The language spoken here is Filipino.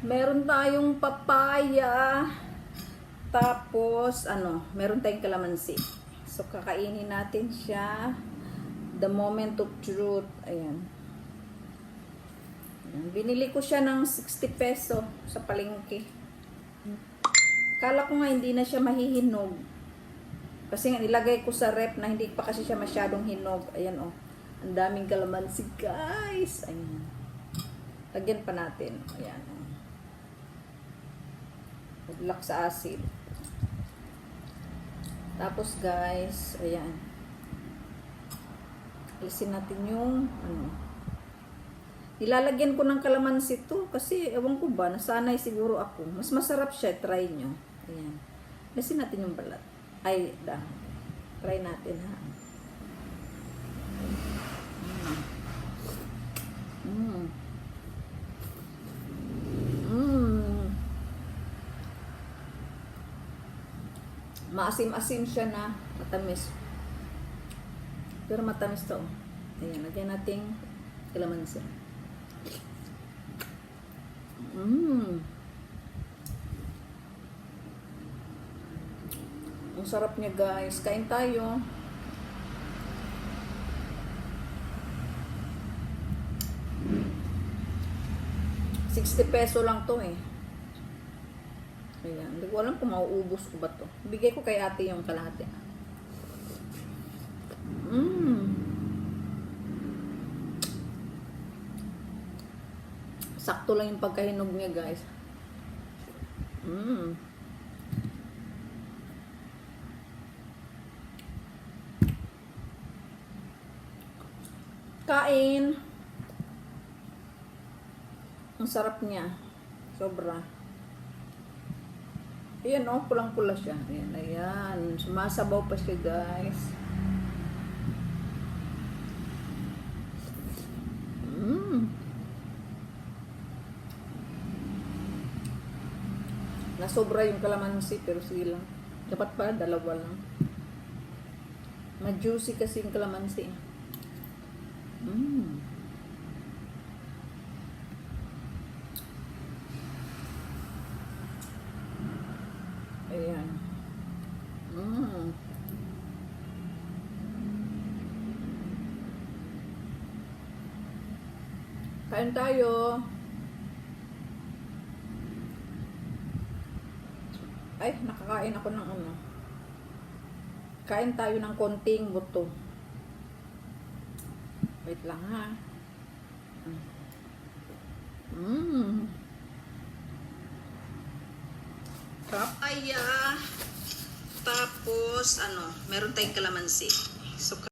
Meron tayong papaya. Tapos, meron tayong kalamansi. So, kakainin natin siya. The moment of truth. Ayan. Binili ko siya ng 60 peso sa palengke. Kala ko nga hindi na siya mahihinog. Kasi nga nilagay ko sa rep na hindi pa kasi siya masyadong hinog. Ayan oh. Ang daming kalamansi guys. Ayan. Lagyan pa natin. Ayan. Maglak sa acid. Tapos guys, ayan. Alisin natin yung Nilalagyan ko ng kalamansi to kasi ewan ko ba, nasanay siguro ako. Mas masarap siya, try nyo. Ayan. Alisin natin yung balat. Ay, try natin ha. Maasim-asim siya na matamis. Pero matamis to. Ayan, lagyan natin kalamansi. Ang sarap niya guys. Kain tayo. ₱60 lang to eh. Ayan. Hindi ko alam kung mauubos ko ba to. Bigay ko kay ate yung kalahati. Sakto lang yung pagkahinog niya guys. Kain. Ang sarap niya. Sobra. Ayan oh, pulang-pula siya. Ayan, ayan. Sumasabaw pa siya guys. Nasobra yung kalamansi pero sige lang. Dapat pa, dalawa lang. Ma-juicy kasi yung kalamansi. Ayan. Kain tayo. Ay, nakakain ako ng Kain tayo ng konting buto. Wait lang ha. Papaya. Tapos, meron tayong kalamansi. So,